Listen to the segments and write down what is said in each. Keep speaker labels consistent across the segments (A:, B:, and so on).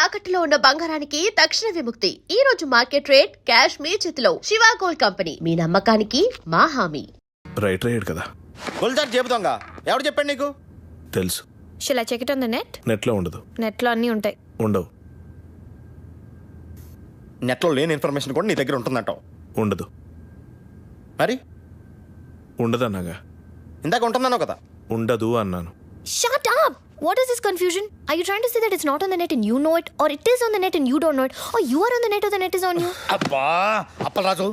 A: తాకట్టులో ఉన్న బంగారానికి తక్షణ విముక్తి. ఈ రోజు మార్కెట్ రేట్ క్యాష్ మీ చేతిలో. శివ గోల్డ్ కంపెనీ, మీ నమ్మకానికి మా హామీ.
B: రైట్ కదా
C: గొల్జార్ చెబుతాంగా. ఎవరు చెప్పండి నీకు?
B: తెలుసు.
D: Shall I check it on the net?
B: నెట్లో ఉండదు.
D: నెట్లో అన్నీ ఉంటాయి.
B: ఉండవు.
C: నెట్లో లేని ఇన్ఫర్మేషన్ కూడా నీ దగ్గర ఉంటుందంటావు.
B: ఉండదు.
C: మరి
B: ఉండదన్నాగా.
C: ఇందాక ఉంటుందన్నావు కదా.
B: ఉండదు అన్నాను.
D: Shut up! What is this confusion? Are you trying to say that it's not on the net and you know it, or it is on the net and you don't know it, or you are on the net or the net is on you?
E: అబ్బా అప్పలరాజు,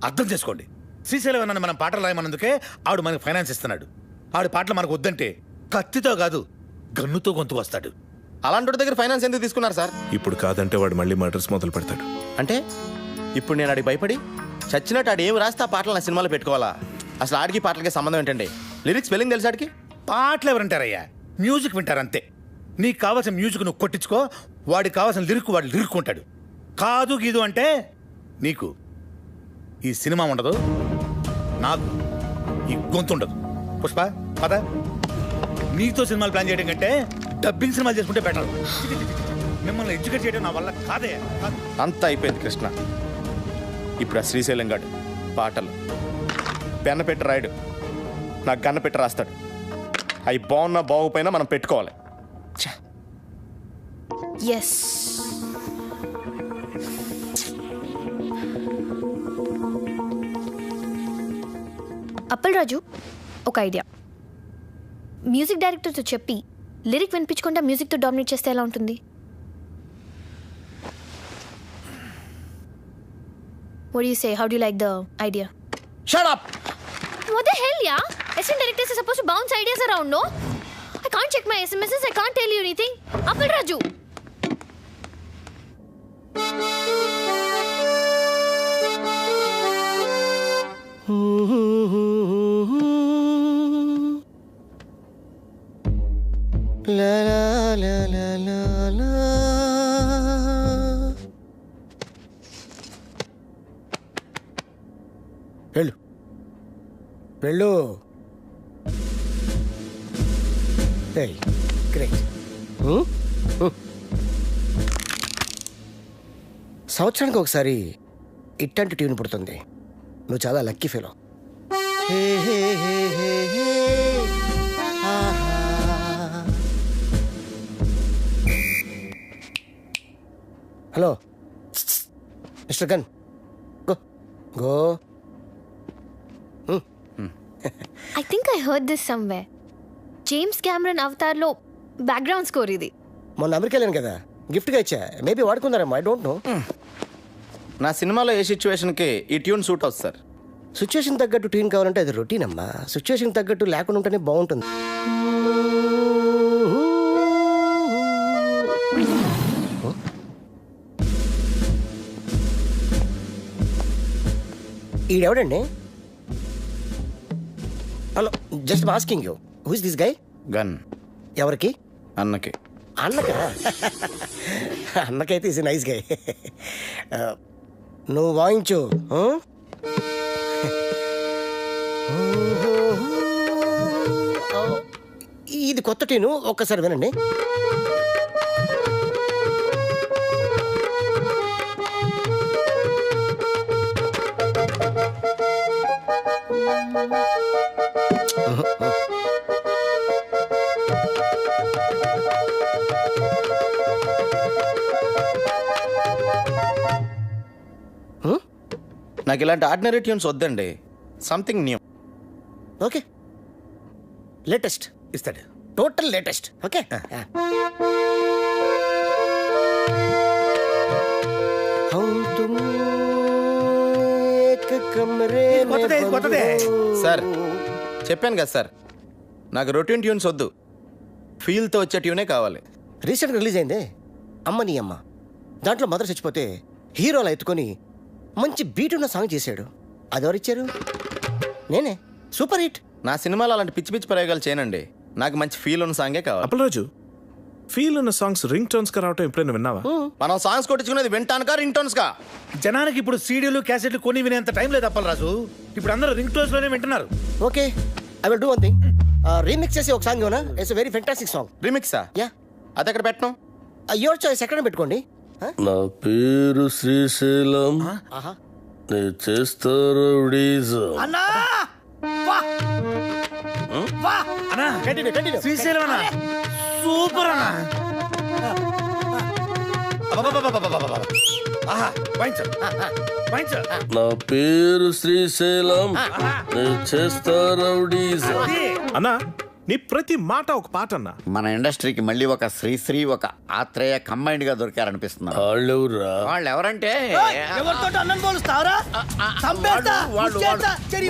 E: అర్థం చేసుకోండి. శ్రీశైలం అన్న మనం పాటలు రాయమన్నందుకే ఆవిడ మనకు finance ఇస్తున్నాడు. ఆవిడ పాటలు మనకు వద్దంటే కత్తితో కాదు గన్నుతో గొంతు వస్తాడు.
C: అలాంటి దగ్గర ఫైనాన్స్ ఎందుకు తీసుకున్నారు సార్?
B: ఇప్పుడు కాదంటే వాడు మళ్ళీ మర్డర్స్ మొదలు పెడతాడు.
C: అంటే ఇప్పుడు నేను ఆడికి భయపడి చచ్చినట్టు ఆడు ఏం రాస్తే ఆ పాటలు నా సినిమాలో పెట్టుకోవాలా? అసలు ఆడికి పాటలకి సంబంధం ఏంటండి? లిరిక్స్ స్పెల్లింగ్ తెలుసు ఆడికి?
E: పాటలు ఎవరంటారయ్యా, మ్యూజిక్ వింటారంతే. నీకు కావాల్సిన మ్యూజిక్ నువ్వు కొట్టించుకో, వాడికి కావాల్సిన లిరిక్ వాడు లిరుక్కుంటాడు. కాదు గీదు అంటే నీకు ఈ సినిమా ఉండదు, నాకు ఈ గొంతు ఉండదు. పుష్ప పద, నీతో సినిమాలు ప్లాన్ చేయడం కంటే డబ్బింగ్ సినిమాలు చేసుకుంటే బెటర్. మిమ్మల్ని ఎడ్యుకేట్ చేయడం నా వల్ల కాదే.
C: అంతా అయిపోయింది కృష్ణ. ఇప్పుడు ఆ శ్రీశైలం గాడు పాటలు పెన్న పెట్టి రాయడు, నాకు గన్న పెట్టి రాస్తాడు. అవి బాగున్నా బాగుపోయినా మనం పెట్టుకోవాలి.
D: Yes. అప్పలరాజు, ఒక ఐడియా. మ్యూజిక్ డైరెక్టర్తో చెప్పి లిరిక్ వినిపించకుండా మ్యూజిక్తో డామినేట్ చేస్తే ఎలా ఉంటుంది? What do you say? How do you like the idea?
C: Shut up!
D: What the hell, yeah? Assistant directors are supposed to bounce ideas around, no? I can't check my SMSs, I can't tell you anything. Appal Raju!
F: La la la la la la. వెళ్ళు వెళ్ళు. Great. సంవత్సరానికి ఒకసారి ఇట్టంటి tune పుడుతుంది. నువ్వు చాలా lucky fellow. Hello mister Gun, go go.
D: I think I heard this somewhere. James Cameron అవతార్లో background score ఇది.
F: మొన్న అమెరికా వెళ్ళాను కదా, గిఫ్ట్గా ఇచ్చా. మేబీ వాడుకుందారేమో, ఐ డోంట్ నో.
C: నా సినిమాలో ఏ సిచ్యువేషన్కి ఈ ట్యూన్ సూట్ అవుతుంది సార్?
F: సిచ్యువేషన్ తగ్గట్టు ట్యూన్ కావాలంటే అది రొటీన్ అమ్మా. సిచ్యువేషన్ తగ్గట్టు లేకుండా ఉంటేనే బాగుంటుంది. ఈడెవడండి? Hello, just asking you, who is this guy?
C: Gun
F: ఎవరికి?
C: అన్నకి.
F: అన్నకా? అన్నకైతే ఇస్ నైస్ గై. నువ్వు వాయించు. ఇది కొత్త ట్యూను, ఒక్కసారి వినండి.
C: నాకు ఇలాంటి ఆర్డినరీ ట్యూన్స్ వద్దండి, సంథింగ్ న్యూ.
F: ఓకే, లేటెస్ట్
E: ఇస్తాడు.
F: Total latest. ఓకే,
C: సార్ చెప్పాను కదా సార్, నాకు రొటీన్ ట్యూన్స్ వద్దు, ఫీల్తో వచ్చే ట్యూనే కావాలి.
F: రీసెంట్గా రిలీజ్ అయిందే అమ్మ నీ అమ్మ. దాంట్లో మదర్ చచ్చిపోతే హీరోలా ఎత్తుకొని మంచి బీట్ ఉన్న సాంగ్ చేశాడు. అది ఎవరిచ్చారు? నేనే. Super hit.
C: నా సినిమాలో అలాంటి పిచ్చి పిచ్చి ప్రయోగాలు చేయనండి, నాకు మంచి ఫీల్ ఉన్న సాంగే కావాలి.
B: అప్పలరాజు, ఫీల్ ఉన్న సాంగ్స్ రింగ్ టోన్స్ గా రావటం ఎప్పుడైనా విన్నావా?
C: మనం సాంగ్స్ కొట్టించుకునేది వింటానుకా రింగ్ టోన్స్ కా?
E: జనానికి ఇప్పుడు సీడీలు క్యాసెట్లు కొని వినేంత టైం లేదు అప్పలరాజు. ఇప్పుడు అందరూ రింగ్ టోన్స్ లోనే వింటున్నారు.
F: Okay, I will do one thing. Remix చేసి ఒక song it's very fantastic song.
C: రీమిక్సా?
F: యా.
C: అది ఎక్కడ పెట్టను?
F: యువర్ చాయిస్ ఎక్కడ పెట్టుకోండి.
G: నా పేరు శ్రీశైలం,
F: ఆహా
G: నే చేస్తారు
E: అన్నా అన్నా
F: కంటిన్యూ కంటిన్యూ.
E: శ్రీశైలం అన్నా సూపర్ అన్నా. అబ్బబ్బబ్బబ్బబ్బబ్బబ్బ. ఆహా వాయించు వాయించు.
G: నా పేరు శ్రీశైలం, నే చేస్తారు
B: అన్నా నీ ప్రతి మాట ఒక పాట అన్నా.
H: మన ఇండస్ట్రీకి మళ్ళీ ఒక శ్రీశ్రీ ఒక ఆత్రేయ కంబైన్డ్ గా దొరికారనిపిస్తున్నారు.
G: వాళ్ళెవరా?
H: వాళ్ళు ఎవరంటే
E: ఎవరితో అన్నం పోలుస్తావరా?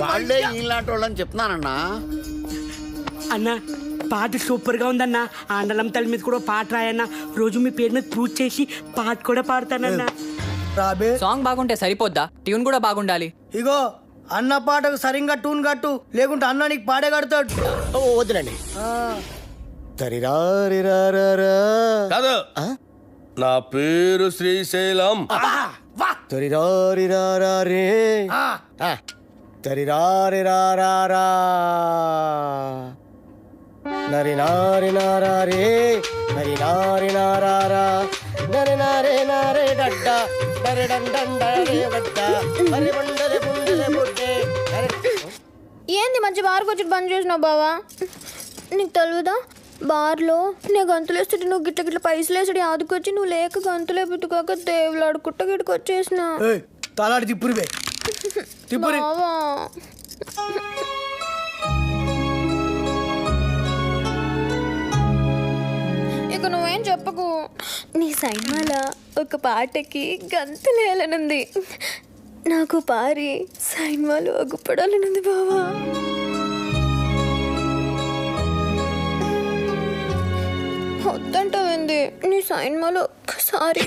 H: వాళ్ళే ఇలాంటి వాళ్ళని చెప్తున్నానన్నా.
I: అన్న పాట సూపర్ గా ఉందన్న. ఆండలం తల్లి మీద కూడా పాట రాయన్న. రోజు మీ పేరు మీద పూజ చేసి పాట కూడా పాడతానన్న.
J: రాబే సాంగ్ బాగుంటే సరిపోద్దా? ట్యూన్ కూడా బాగుండాలి.
I: ఇగో అన్న పాటకు సరిగ్గా టూన్ కట్టు, లేకుంటే అన్న నీకు పాడే కడతాడు.
F: వద్దులండి. తరిరారిరారా.
E: కాదు
G: నా పేరు శ్రీశైలం,
F: తరిరారిరారా రే. తరిరారిరారా నరి నారి నారా రే. నరి నారి నారా నరి నారే నారే డడ్డ నరి డండ రే బడ్డ నరి బండలే బుండలే బుడ్డే.
D: ఏంది మంచి బార్కి వచ్చి బంద్ చేసినావు బావా? నీకు తెలియదా బార్లో నేను గంతులు వేస్తుంటే నువ్వు గిట్ల గిట్ల పైసలు వేసుడు ఆదుకొచ్చి నువ్వు లేక గంతులే పుట్టుకోక దేవులాడు కుట్ట గిట్టుకు వచ్చేసిన
I: తలాడి తిప్పురివే తిప్పురి.
D: బావా ఇక నువ్వేం చెప్పకు. నీ సైన్మాల ఒక పాటకి గంతులేయాలనుంది. నాకు పారి సైన్మాలు అగ్గుపడాలనుంది బావా. వద్దంటావేంది? నీ సైన్మాలు ఒక్కసారి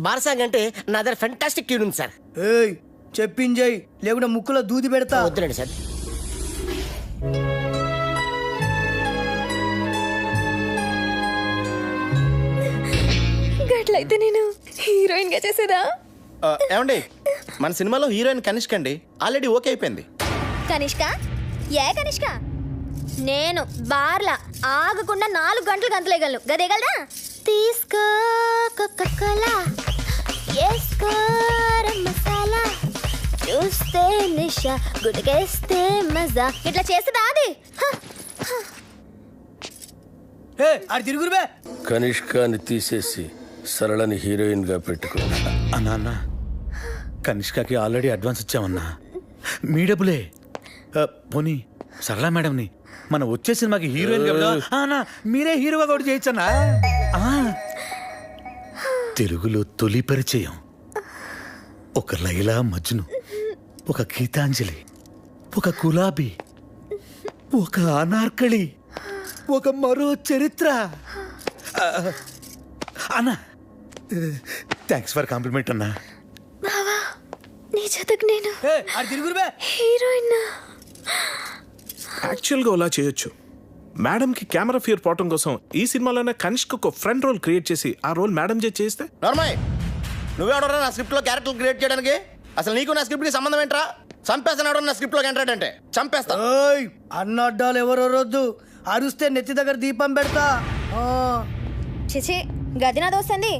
F: బార్సాంగ్ అంటే నా దగ్గర ఫెంటాస్టిక్ ట్యూన్ ఉంది సార్.
I: ఏయ్ చెప్పింజయ్, లేకుంటే ముక్కులో దూది పెడతా.
F: వద్దులండి సార్.
D: గట్లయితే నేను హీరోయిన్ గా చేసేదా?
C: ఏమండి మన సినిమాలో హీరోయిన్ కనిష్క అండి ఆల్రెడీ ఓకే అయిపోయింది.
D: కనిష్క? ఏ కనిష్క? నేను బార్లా ఆగకుండా 4 గంటలు గంతలేయగలను. గదేగలదా? తీసుకో కోకోకోలా, వేసుకో మసాలా, చూస్తే నిషా, గుడికేస్తే మజా. ఇట్లా చేస్తుందా అది?
I: అది తిరుగురువే.
G: కనిష్కాని తీసేసి సరళని హీరోయిన్ గా పెట్టుకో.
E: అన్నా అన్నా కనిష్కకి ఆల్రెడీ అడ్వాన్స్ ఇచ్చామన్నా. మీ డబ్బులే. పోనీ సరళా మేడంని మన వచ్చే సినిమాకి హీరోయిన్ గా మీరే హీరోగా కూడా చేయొచ్చన్నా. తెలుగులో తొలి పరిచయం ఒక లైలా మజ్ను, ఒక గీతాంజలి, ఒక గులాబీ, ఒక అనార్కళి, ఒక మరో చరిత్ర. అన్నా థ్యాంక్స్ ఫర్ కాంప్లిమెంట్ అన్నా.
D: బావా నీ జతకు నేను
I: అది తిరుగురువే.
D: హీరోయిన్.
B: యాక్చువల్గా అలా చేయొచ్చు. మేడంకి కెమెరా ఫియర్ పోవటం కోసం ఈ సినిమాలోనే కనిష్క ఒక ఫ్రెండ్ రోల్ క్రియేట్ చేసి ఆ రోల్ మేడం చేస్తే.
C: నార్మల్ నువ్వెవడరా నా స్క్రిప్ట్లో క్యారెక్టర్ క్రియేట్ చేయడానికి? అసలు నీకు నా స్క్రిప్ట్కి సంబంధం ఏంట్రా? చంపేస్తాను నా స్క్రిప్ట్లోకి ఎంటర్ అంటే చంపేస్తా.
I: అన్న అడ్డాలు ఎవరో రొద్దు, అరుస్తే నెత్తి దగ్గర దీపం పెడతా.
D: చిచి గది నా దోస్తుంది.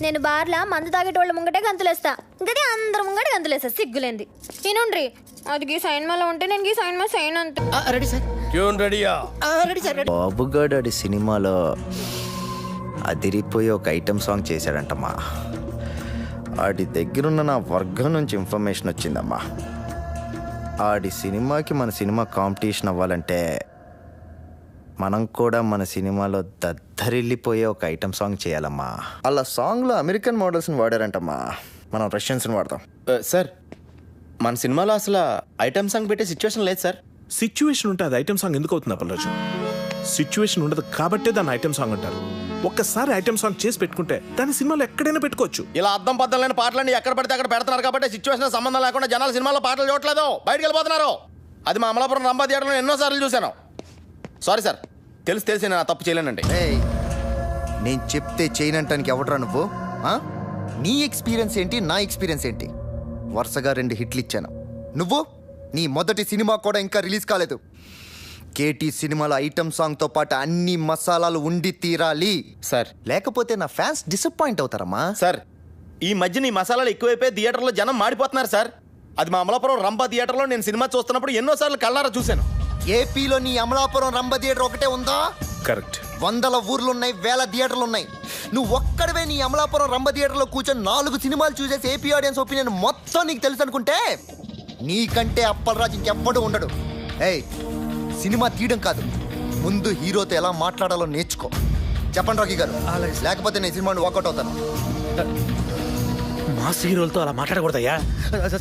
D: నేను బార్లా మందు తాగేటోళ్ళ ముంగటే గంతులేస్తా, గది అందరు ముంగట గంతులేస్తా. సిగ్గులేంది. ఈనుండ్రి అది గీ సైన్మాలో ఉంటే నేను గీ సైన్మా సైన్ అంత.
F: Ready sir.
G: ట్యూన్ రెడీయా?
F: Ready sir. రెడీ.
K: బాబుగాడు ఆడి సినిమాలో అదిరిపోయి ఒక ఐటమ్ సాంగ్ చేశాడంటమ్మా. ఆడి దగ్గరున్న నా వర్గం నుంచి ఇన్ఫర్మేషన్ వచ్చిందమ్మా. ఆడి సినిమాకి మన సినిమా కాంపిటీషన్ అవ్వాలంటే మనం కూడా మన సినిమాలో దద్దరిల్లిపోయే ఒక ఐటమ్ సాంగ్ చేయాలమ్మా. అలా సాంగ్లో అమెరికన్ మోడల్స్ని వాడారంటమ్మా, మనం రష్యన్స్ని వాడతాం.
C: సార్ మన సినిమాలో అసలు ఐటమ్ సాంగ్ పెట్టే సిచ్యువేషన్ లేదు సార్.
B: సిచ్యువేషన్ ఉంటే అది ఐటమ్ సాంగ్ ఎందుకు అవుతుంది అప్పలరాజు? సిచ్యువేషన్ ఉండదు కాబట్టే దాన్ని ఐటమ్ సాంగ్ అంటారు. ఒక్కసారి ఐటమ్ సాంగ్ చేసి పెట్టుకుంటే దాని సినిమాలో ఎక్కడైనా పెట్టుకోవచ్చు.
C: ఇలా అద్దం పద్దం లేని పాటలన్నీ ఎక్కడ పడితే అక్కడ పెడుతున్నారు కాబట్టి సిచ్యువేషన్ సంబంధం లేకుండా జనాలు సినిమాలో పాటలు చూడట్లేదు, బయటకు వెళ్ళిపోతున్నారు. అది మా అమలాపురం రంభా థియేటర్లో ఎన్నోసార్లు చూశాను. సారీ సార్, తెలిసి నేను తప్పు చేయలేనండి.
K: నేను చెప్తే చేయనంటానికి ఎవడరా నువ్వు? నీ ఎక్స్పీరియన్స్ ఏంటి, నా ఎక్స్పీరియన్స్ ఏంటి? వరుసగా 2 హిట్లు ఇచ్చాను. నువ్వు నీ మొదటి సినిమా కూడా ఇంకా రిలీజ్ కాలేదు. కేటీ సినిమాలో ఐటమ్ సాంగ్తో పాటు అన్ని మసాలాలు ఉండి తీరాలి
C: సార్.
K: లేకపోతే నా ఫ్యాన్స్ డిసప్పాయింట్ అవుతారమ్మా.
C: సార్, ఈ మధ్య నీ మసాలాలు ఎక్కువైపోయి థియేటర్లో జనం మాడిపోతున్నారు సార్. అది మా అమలాపురం రంభా థియేటర్లో నేను సినిమా చూస్తున్నప్పుడు ఎన్నోసార్లు కళ్ళారా చూశాను.
K: ఏపీలో నీ అమలాపురం రంభ థియేటర్ ఒకటే ఉందా?
B: కరెక్ట్.
K: 100 ఊర్లున్నాయి, 1000 థియేటర్లు ఉన్నాయి. నువ్వు ఒక్కడవే నీ అమలాపురం రంభ థియేటర్లో కూర్చొని 4 సినిమాలు చూసేసి ఏపీ ఆడియన్స్ ఒపీనియన్ మొత్తం నీకు తెలుసు అనుకుంటే నీకంటే అప్పలరాజు ఇంకెవ్వడు ఉండడు. ఏయ్, సినిమా తీయడం కాదు, ముందు హీరోతో ఎలా మాట్లాడాలో నేర్చుకో. చెప్పండి రాకీ గారు, లేకపోతే నేను సినిమాని వాకౌట్ అవుతాను.
E: మాస్ హీరోలతో అలా మాట్లాడకూడదయ్యా.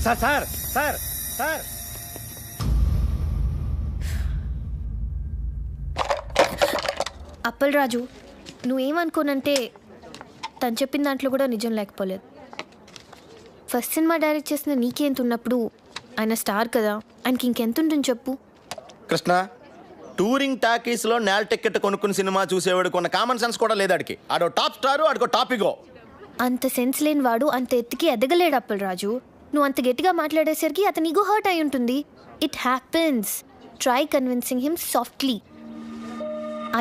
E: Sir sir sir sir
D: Appalaraju, నువ్వేమనుకోనంటే తను చెప్పిన దాంట్లో కూడా నిజం లేకపోలేదు. ఫస్ట్ సినిమా డైరెక్ట్ చేసిన నీకెంత ఉన్నప్పుడు ఆయన స్టార్ కదా, ఆయనకి ఇంకెంత ఉంటుంది చెప్పు.
C: కృష్ణ, టూరింగ్ టాకీస్లో నేల టికెట్ కొనుక్కుని సినిమా చూసేవాడికి ఉన్న కామన్ సెన్స్ కూడా లేదాడికి. ఆడో టాప్ స్టారు, ఆడికో టాపిగో.
D: అంత సెన్స్ లేని వాడు అంత ఎత్తుకి ఎదగలేడు అప్పలరాజు. నువ్వు అంత గట్టిగా మాట్లాడేసరికి అతని ఈగో హర్ట్ అయి ఉంటుంది. It happens. Try convincing him softly.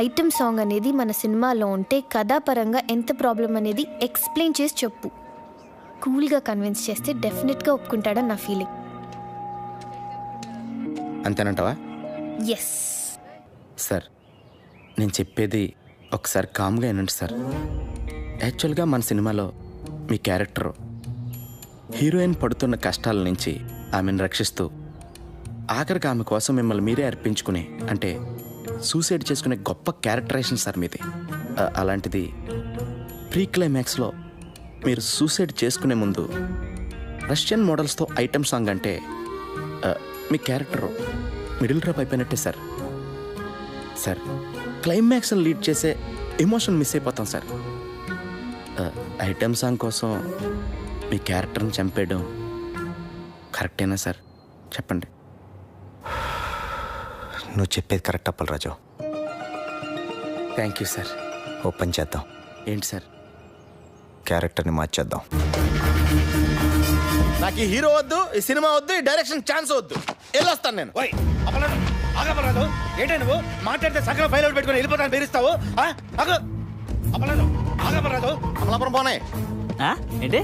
D: Item song అనేది మన సినిమాలో ఉంటే కథాపరంగా ఎంత ప్రాబ్లం అనేది ఎక్స్ప్లెయిన్ చేసి చెప్పు. కూల్గా కన్విన్స్ చేస్తే డెఫినెట్గా ఒప్పుకుంటాడని నా ఫీలింగ్.
C: అంతేనంటావా?
D: ఎస్
C: సార్, నేను చెప్పేది ఒకసారి కామ్గా వినండి సార్. యాక్చువల్గా మన సినిమాలో మీ క్యారెక్టర్ హీరోయిన్ పడుతున్న కష్టాల నుంచి ఆమెను రక్షిస్తూ ఆఖరికి ఆమె కోసం మిమ్మల్ని మీరే అర్పించుకునే, అంటే సూసైడ్ చేసుకునే గొప్ప క్యారెక్టరైజేషన్ సార్ మీది. అలాంటిది ప్రీ క్లైమాక్స్లో మీరు సూసైడ్ చేసుకునే ముందు రష్యన్ మోడల్స్తో ఐటమ్ సాంగ్ అంటే మీ క్యారెక్టర్ మిడిల్ డ్రాప్ అయిపోయినట్టే సార్. సార్, క్లైమాక్స్ని లీడ్ చేసే ఎమోషన్ మిస్ అయిపోతాం సార్. ఐటమ్ సాంగ్ కోసం మీ క్యారెక్టర్ని చంపేయడం కరెక్టేనా సార్? చెప్పండి.
K: నువ్వు చెప్పేది correct Appalaraju.
C: Thank you sir.
K: Open చేద్దాం.
C: ఏంటి సార్?
K: క్యారెక్టర్ని మార్చేద్దాం.
C: నాకు ఈ హీరో వద్దు, ఈ సినిమా వద్దు, ఈ డైరెక్షన్ ఛాన్స్ వద్దు. వెళ్ళొస్తాను నేను.
E: ఓయ్ అప్పలరాజు, ఆగప్పలరాజు, ఏంటే నువ్వు మాట్లాడితే సగం ఫైల్ అవుట్ పెట్టుకొని వెళ్ళిపోతాను బెదిరిస్తావు? ఆగు అప్పలరాజు, ఆగప్పలరాజు.
C: అమలాపురం పోనే.
J: ఏంటి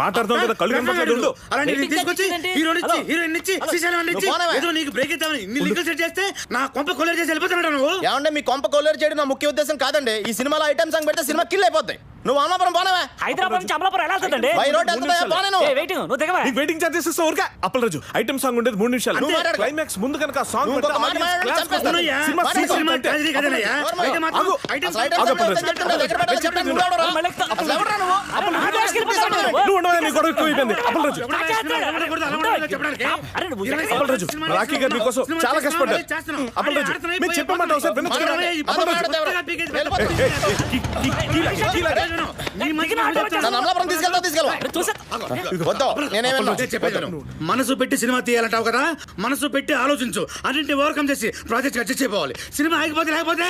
B: మాట్లాడుతాం కదా, కళ్ళు కనపడలేదు.
E: తీసుకొచ్చి హీరోయిన్ ఇచ్చి నీకు బ్రేక్ ఇద్దామని ఇన్ని లీగల్ సెట్ చేస్తే నా కొంప కొలేరు చేసి వెళ్ళిపోతున్నాడు నువ్వు.
C: ఏమంటే మీ కొంప కొల్లేరు చేయడం నా ముఖ్య ఉద్దేశం కాదండి. ఈ సినిమాలో ఐటమ్ సాంగ్ పెడితే సినిమా కిల్ అయిపోద్ది. నువ్వు అమలాపురం పోనవా?
J: హైదరాబాద్ నుంచి అమలాపురం ఎలా వెళ్తుందండి?
C: బై రోడ్ వెళ్తుందా? పోనే నువ్వు.
J: నువ్వు దిగవా?
B: నీకు వెయిటింగ్ ఛార్జెస్ ఇస్తా ఊరికే. అప్పలరాజు, ఐటమ్ సాంగ్ ఉండేది 3 నిమిషాలు.
C: నువ్వు మాట్లాడు.
B: క్లైమాక్స్ ముందు కనుక సాంగ్
C: నువ్వు ఇంకొక మాట మాట్లాడు, చంపేస్తాను.
E: Cinema tragedy కదనయ్యా. ఐటమ్
C: చెప్పండి. నువ్వు ఎవడరా? అసలు ఎవడరా నువ్వు?
B: నువ్వు ఉండవా? నీ గొడవ ఎక్కువైపోయింది. అప్పలరాజు, అప్పలరాజు, రాఖీ గారు నీకోసం చాలా కష్టపడ్డారు. అప్పలరాజు, మీరు చెప్పమంటే ఒకసారి వినొచ్చు కదా?
C: నన్ను అమలాపురం తీసుకెళ్తా? వద్దు, నేనేమన్నా
E: మనసు పెట్టి సినిమా తీయాలంటావు కదా, మనసు పెట్టి ఆలోచించు. అన్నింటినీ ఓవర్కమ్ చేసి ప్రాజెక్ట్ అడ్జస్ట్ అయిపోవాలి. సినిమా ఆగిపోతే లేకపోతే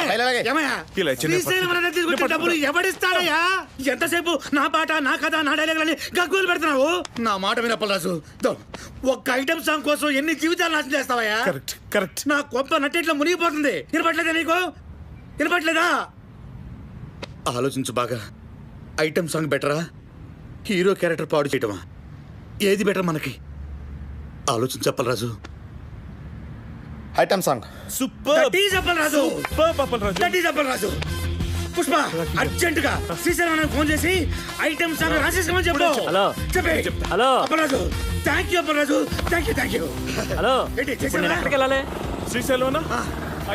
E: ఏమయ్యా? తీసుకొచ్చిన డబ్బులు ఎవడిస్తాడయ్యా? ఎంతసేపు నా పాట, నా కథ, నా డైలాగులని గగ్గోలు పెడుతున్నావు. నా మాట వినప్పలరాజు, ఒక్క ఐటమ్ సాంగ్ కోసం ఎన్ని జీవితాలు నాశనం చేస్తావయ్యా?
B: కరెక్ట్.
E: నా కొంప నట్టేట్లో మునిగిపోతుంది. వినపట్లేదా నీకు? వినపట్లేదా? ఆలోచించు బాగా. ఐటమ్ సాంగ్ బెటరా, హీరో క్యారెక్టర్ పాడు చేయటమా? ఏది బెటర్ మనకి? ఆలోచించు Appalaraju.
C: Item song
B: super.
E: Appalaraju, Pushpa urgent గా శ్రీశైలం ఫోన్ చేసి ఐటమ్ సాంగ్ రాసేసుకోమని చెప్పు.
J: హలో.
E: చెప్పే.
J: Hello
E: Appalaraju, thank you Appalaraju, thank you.
J: Hello,
E: ఏంటి
J: ఎక్కడికి వెళ్ళాలి?
B: శ్రీశైలం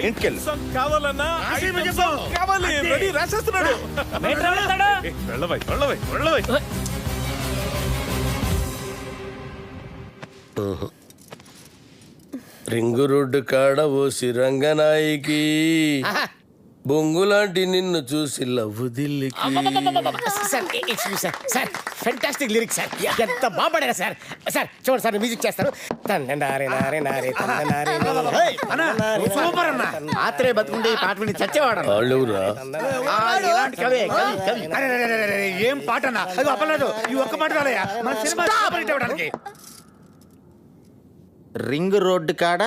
C: ఇంటికెళ్ళి
B: కావాలన్నా
E: రాసేయమని చెప్పు.
B: కావాలి, రెడీ, రాసేస్తున్నాడు. వెళ్ళవై.
G: రింగు రోడ్డు కాడ ఓ సిరంగనాయికి బొంగులాంటి నిన్ను చూసి లవ్వు దిల్లికి
F: sir sir fantastic lyrics sir ఎంత బాగుపడారా సార్ సార్ చూడండి సార్ మ్యూజిక్ చేస్తారు తందనారే నారే నారే తందనారే
E: సూపర్ అన్న.
H: ఆత్రేయ బతుకుంటే ఈ పాట విని చచ్చేవాడు
G: వాళ్ళెవరా
H: ఇలాంటి కవి కవి కవి
E: అరే, అరే, అరే, అరే, ఏం పాట అన్న? అది అప్పలేదు. ఈ ఒక్క పాట రాలయ్యా మన సినిమా సూపర్ హిట్ అవ్వడానికి.
K: రింగ్ రోడ్డు కాడ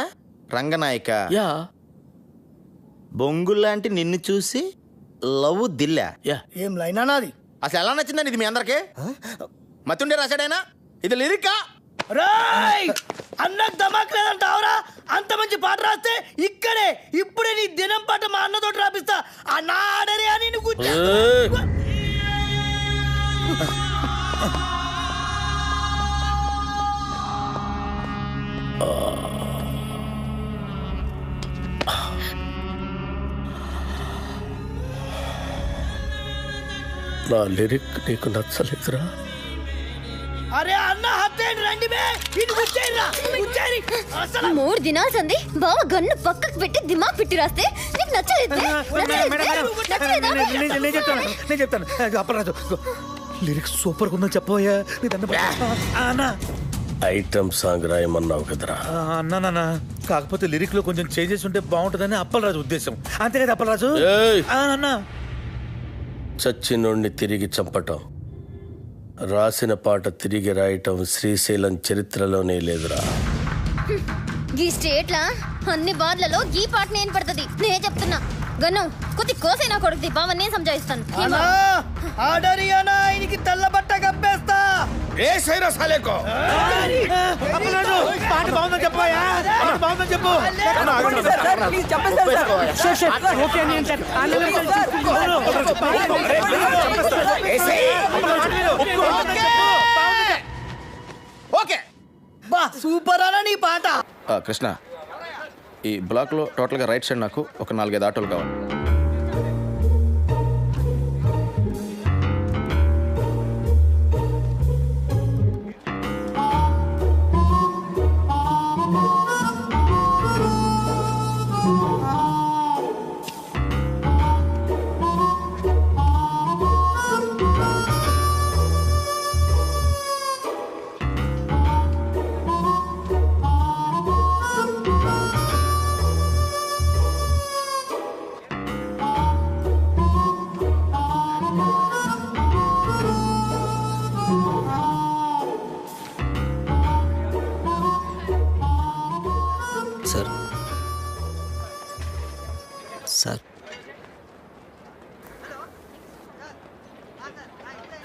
K: రంగనాయక
G: యా
K: బొంగులాంటి నిన్ను చూసి లవ్ దిల్లా
G: యా
F: ఏం లైన్ అన్నది
K: అసలు ఎలా నచ్చిందండి ఇది మీ అందరికి మతుండే రాశాడైనా ఇది లిరికా
F: అన్నకు దమాక్ లేదంటావురా అంత మంచి పాట రాస్తే ఇక్కడే ఇప్పుడే నీ దినం పాట మా అన్నతో రాపిస్తా అన్న ఆడరే అని నువ్వు
G: నా లిరిక్ నీకు నచ్చలేదురా?
F: అరే అన్న హత్తేండి రండి బే ఇది గుచ్చేయరా గుచ్చేరి అసలు
D: 3 దినాలు సంది బావ గన్ను పక్కకు పెట్టి దిమాగ్ పెట్టి రాస్తే నీకు నచ్చలేదు
E: నేను చెప్తాను అప్పరాజు లిరిక్స్ సూపర్ ఉందని చెప్పబోయా నీ దండం పెడతా. అన్న
G: ఐటమ్ సాంగ్ రాయమన్నావు కదరా.
E: అన్న కాకపోతే లిరిక్ లో కొంచెం చేంజెస్ ఉంటే బాగుంటుందని అప్పలరాజు ఉద్దేశం. అంతే కదా అప్పలరాజు?
G: ఏయ్!
E: అన్న
G: చచ్చినోడిని తిరిగి చంపటం, రాసిన పాట తిరిగి రాయటం శ్రీశైలం చరిత్రలోనే లేదురా.
D: ఈ స్టేట్లా అన్ని బార్లలో ఈ పాట నేను పడుతుంది నేను చెప్తున్నా గన్ను కొద్ది కోసైనా కొడుకుది బావ నేను సంజాయిస్తాను
F: ఆడరి అన్న ఆయనకి తెల్ల బట్ట కప్పేస్తా
E: ఏ సైరా సాలేకో అప్పలరాజు పాట బాగుందని చెప్పబోయా బాగుందని చెప్పు.
I: ఓకే అని సార్
K: ఓకే
F: బా సూపర్ అన్న నీ పాట
C: కృష్ణ ఈ బ్లాక్లో టోటల్గా రైట్ సైడ్ నాకు ఒక 4-5 ఆటోలు కావాలి.
L: Sir sir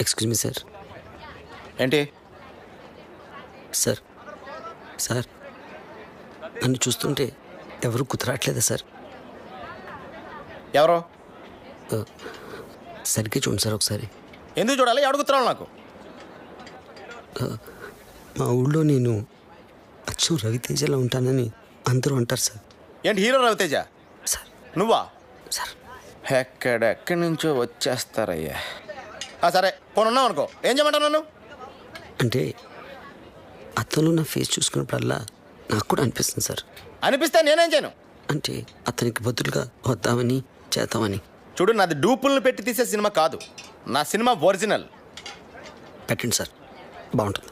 L: excuse me sir.
C: ఏంటి
L: సార్ సార్ నన్ను చూస్తుంటే ఎవరు కుదరట్లేదా సార్?
C: ఎవరో
L: సరిగ్గా చూడండి సార్ ఒకసారి.
C: ఎందుకు చూడాలి? అడుగుతున్నావు నాకు.
L: మా ఊళ్ళో నేను అచ్చు రవితేజలో ఉంటానని అందరూ అంటారు సార్.
C: ఏంటి హీరో రవితేజ?
L: సార్
C: నువ్వా?
L: సార్
C: ఎక్కడెక్కడి నుంచో వచ్చేస్తారయ్యా. సరే పోనున్నావు అనుకో, ఏం చేయమంటావు నన్ను?
L: అంటే అతను నా ఫేస్ చూసుకున్నప్పుడల్లా నాకు కూడా అనిపిస్తుంది సార్.
C: అనిపిస్తే నేనేం చేయను?
L: అంటే అతనికి బదులుగా వద్దామని చేద్దామని.
C: చూడు, నాది డూపుల్ని పెట్టి తీసే సినిమా కాదు, నా సినిమా ఒరిజినల్.
L: పెట్టండి సార్, బాగుంటుంది.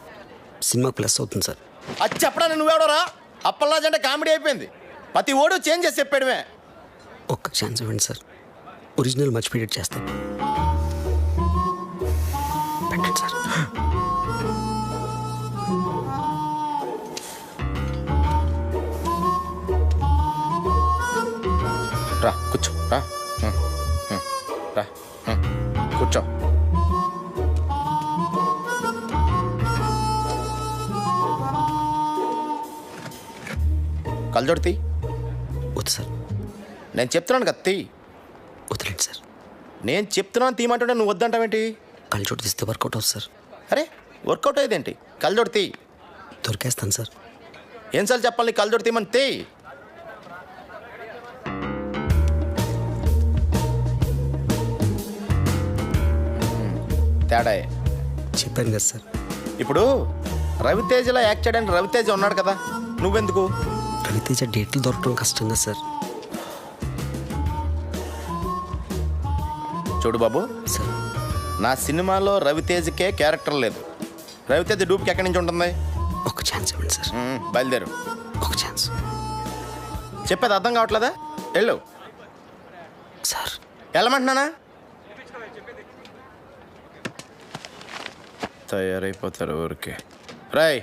L: సినిమా ప్లస్ అవుతుంది సార్.
C: అది చెప్పడానికి నువ్వెవడోరా? అప్పల్రాజు అంటే కామెడీ అయిపోయింది. ప్రతి ఓడు చేంజ్ చేసి చెప్పాడమే.
L: ఒక్క ఛాన్స్ ఇవ్వండి సార్, ఒరిజినల్ మర్చిపోయేట్ చేస్తాను. పెట్టండి సార్.
C: రా కూర్చో, రా రా కూర్చో. కళ్ళజోడు తీ.
L: వద్దు సార్.
C: నేను చెప్తున్నాను కదా తీ.
L: వదిలేండి సార్.
C: నేను చెప్తున్నాను తీయమంటుంటే నువ్వు వద్దంటావేంటి?
L: కళ్ళజోడు తీస్తే వర్కౌట్ అవుతుంది సార్.
C: అరే వర్కౌట్ అయ్యేదేంటి? కళ్ళజోడు తీ.
L: దొరికేస్తాను సార్.
C: ఏం చెప్పాలి? కళ్ళజోడు తీయమని తీ. తేడా
L: చెప్పాను కదా సార్.
C: ఇప్పుడు రవితేజలో యాక్ట్ చేయడానికి రవితేజ ఉన్నాడు కదా, నువ్వెందుకు?
L: రవితేజ డేట్లు దొరకడం కష్టం కదా సార్.
C: చూడు బాబు, నా సినిమాలో రవితేజ్కే క్యారెక్టర్ లేదు. రవితేజ్ డూప్కి ఎక్కడి నుంచి ఉంటుంది?
L: ఒక ఛాన్స్ ఇవ్వండి సార్.
C: బయలుదేరు.
L: ఒక ఛాన్స్.
C: చెప్పేది అర్థం కావట్లేదా? వెళ్ళు
L: సార్.
C: వెళ్ళమంటున్నానా? తయారైపోతారు ఊరికే. రాయ్,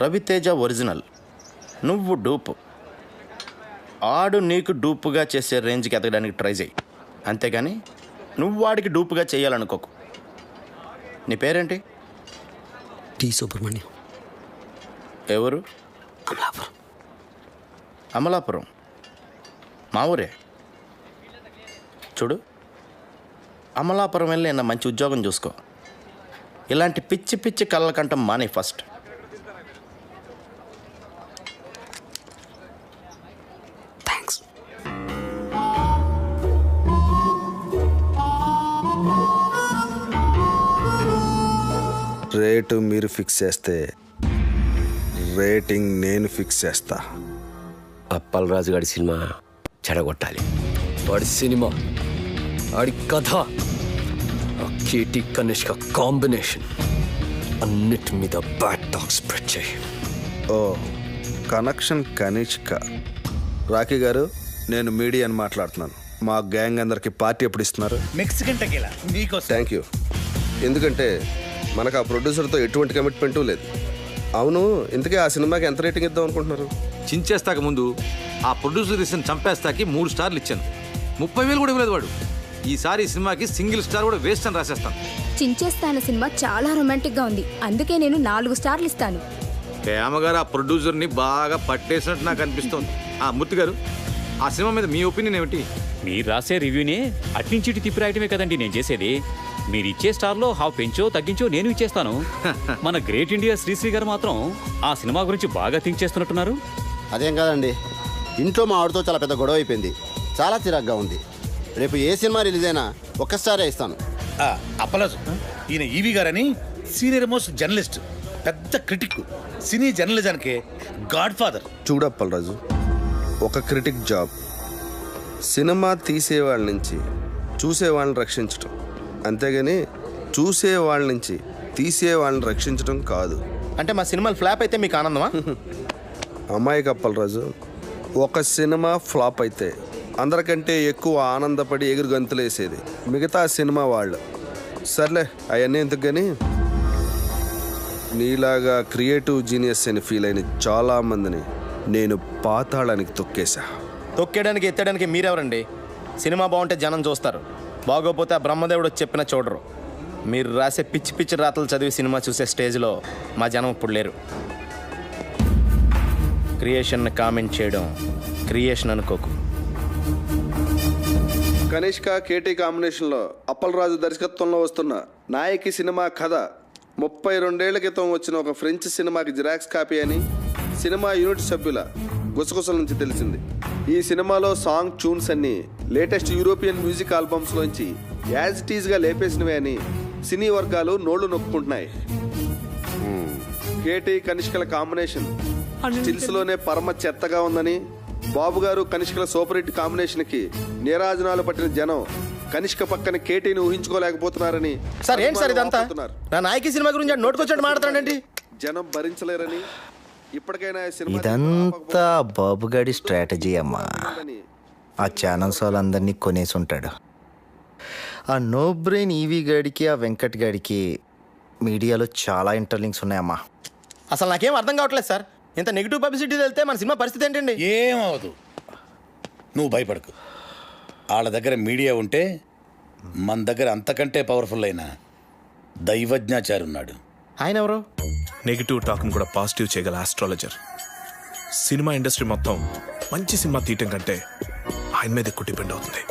C: రవితేజ ఒరిజినల్, నువ్వు డూపు. ఆడు నీకు డూపుగా చేసే రేంజ్కి ఎదగడానికి ట్రై చేయి, అంతేగాని నువ్వు వాడికి డూపుగా చేయాలనుకోకు. నీ పేరేంటి?
L: టి సుబ్రహ్మణ్యం.
C: ఎవరు?
L: అమలాపురం.
C: అమలాపురం మా ఊరే. చూడు, అమలాపురం వెళ్ళి నా మంచి ఉద్యోగం చూసుకో. ఇలాంటి పిచ్చి పిచ్చి కళ్ళ కంటం మానే ఫస్ట్.
L: థ్యాంక్స్.
M: రేటు మీరు ఫిక్స్ చేస్తే రేటింగ్ నేను ఫిక్స్ చేస్తా.
N: అప్పలరాజు గారి సినిమా చెడగొట్టాలి. వాడి సినిమా, వాడి కథ, ఆ కేటీ కనిష్క కాంబినేషన్ అన్నిటి మీద బ్యాడ్ టాక్ స్ప్రెడ్ చేయి.
M: ఓ కనెక్షన్ కనిష్క. రాఖీ గారు, నేను మీడియాని మాట్లాడుతున్నాను. మా గ్యాంగ్ అందరికి పార్టీ ఎప్పుడు ఇస్తున్నారు?
E: మెక్సికన్ టెకీలా నీకోసం.
M: Thank you. ఎందుకంటే మనకు ఆ ప్రొడ్యూసర్తో ఎటువంటి కమిట్మెంటు లేదు. అవును, ఇంతకీ ఆ సినిమాకి ఎంత రేటింగ్ ఇద్దాం అనుకుంటున్నారు?
O: చించేస్తాక ముందు ఆ ప్రొడ్యూసర్ ఇచ్చిన చంపేస్తాకి 3 స్టార్లు ఇచ్చాను. 30,000 కూడా ఇవ్వలేదు వాడు. ఈసారి ఈ సినిమాకి సింగిల్ స్టార్ కూడా వేస్ట్ అని రాసేస్తాను.
P: చించేస్తాన సినిమా చాలా రొమాంటిక్ గా ఉంది, అందుకే నేను 4 స్టార్లు ఇస్తాను.
O: అమ్మగారు ఆ ప్రొడ్యూసర్ని బాగా పట్టేసినట్టు నాకు అనిపిస్తోంది. మూర్తి గారు, ఆ సినిమా మీద మీ ఒపీనియన్ ఏమిటి?
Q: మీరు రాసే రివ్యూనే అట్నుంచి ఇటు తిప్పి రాయటమే కదండి నేను చేసేది. మీరు ఇచ్చే స్టార్లో హాఫ్ పెంచో తగ్గించో నేను ఇచ్చేస్తాను. మన గ్రేట్ ఇండియా శ్రీశ్రీ గారు మాత్రం ఆ సినిమా గురించి బాగా థింక్ చేస్తున్నట్టున్నారు.
K: అదేం కాదండి, ఇంట్లో మా ఆవిడతో చాలా పెద్ద గొడవ అయిపోయింది. చాలా చిరాగ్గా ఉంది. రేపు ఏ సినిమా రిలీజ్ అయినా 1 స్టారే ఇస్తాను.
E: అప్పలాజు, ఈయన ఈవి గారని సీనియర్ మోస్ట్ జర్నలిస్ట్, పెద్ద క్రిటిక్, సినీ జర్నలిజానికి గాడ్ ఫాదర్.
M: చూడప్పలరాజు, ఒక క్రిటిక్ జాబ్ సినిమా తీసేవాళ్ళ నుంచి చూసేవాళ్ళని రక్షించటం, అంతేగాని చూసేవాళ్ళ నుంచి తీసేవాళ్ళని రక్షించడం కాదు.
C: అంటే మా సినిమాలు ఫ్లాప్ అయితే మీకు ఆనందమా?
M: అమ్మాయి కప్పలరాజు, ఒక సినిమా ఫ్లాప్ అయితే అందరికంటే ఎక్కువ ఆనందపడి ఎగురు గంతులేసేది మిగతా సినిమా వాళ్ళు. సర్లే, అవన్నీ ఎందుకు కానీ నీలాగా క్రియేటివ్ జీనియస్ అని ఫీల్ అయిన చాలామందిని నేను పాతాళానికి తొక్కేశా.
C: తొక్కేయడానికి ఎత్తడానికి మీరెవరండి? సినిమా బాగుంటే జనం చూస్తారు, బాగోపోతే ఆ బ్రహ్మదేవుడు వచ్చి చెప్పినా చూడరు. మీరు రాసే పిచ్చి పిచ్చి రాతలు చదివి సినిమా చూసే స్టేజ్లో మా జనం ఇప్పుడు లేరు. క్రియేషన్ని కామెంట్ చేయడం క్రియేషన్ అనుకోకు.
M: కనిష్క కేటీ కాంబినేషన్లో అప్పలరాజు దర్శకత్వంలో వస్తున్న నాయకి సినిమా కథ 32 ఏళ్ల క్రితం వచ్చిన ఒక ఫ్రెంచ్ సినిమాకి జిరాక్స్ కాపీ అని సినిమా యూనిట్ సభ్యుల గుసగుసల నుంచి తెలిసింది. ఈ సినిమాలో సాంగ్ ట్యూన్స్ అన్ని లేటెస్ట్ యూరోపియన్ మ్యూజిక్ ఆల్బమ్స్లోంచి యాజ్ ఇట్ ఈజ్గా లేపేసినవే అని సినీ వర్గాలు నోళ్లు నొప్పుకుంటున్నాయి. కేటీ కనిష్కల కాంబినేషన్ స్టిల్స్లోనే పరమ చెత్తగా ఉందని, బాబు గారు కనిష్కల సూపర్ హిట్ కాంబినేషన్కి నీరాజనాలు పట్టిన జనం కనిష్క పక్కన కేటీని ఊహించుకోలేకపోతున్నారని.
C: సార్ ఏంటి సార్ ఇదంతా? నా నాయకి సినిమా గురించి నోటుకొచ్చాడు మాట్లాడండి.
M: జనం భరించలేరని ఇప్పటికైనా
K: ఇదంతా బాబుగాడి స్ట్రాటజీ అమ్మా. ఆ ఛానల్స్ వాళ్ళందరినీ కొనేసి ఉంటాడు. ఆ నో బ్రెయిన్ ఈవీ గాడికి ఆ వెంకట్ గాడికి మీడియాలో చాలా ఇంటర్లింక్స్ ఉన్నాయమ్మా.
C: అసలు నాకేం అర్థం కావట్లేదు సార్. ఇంత నెగిటివ్ పబ్లిసిటీ వెళ్తే మన సినిమా పరిస్థితి ఏంటండి?
E: ఏమవదు, నువ్వు భయపడకు. వాళ్ళ దగ్గర మీడియా ఉంటే మన దగ్గర అంతకంటే పవర్ఫుల్ అయిన దైవజ్ఞాచారి ఉన్నాడు.
C: ఆయన ఎవరు?
B: నెగిటివ్ టాక్ని కూడా పాజిటివ్ చేయగల ఆస్ట్రాలజర్. సినిమా ఇండస్ట్రీ మొత్తం మంచి సినిమా తీయటం కంటే ఆయన మీద ఎక్కువ డిపెండ్ అవుతుంది.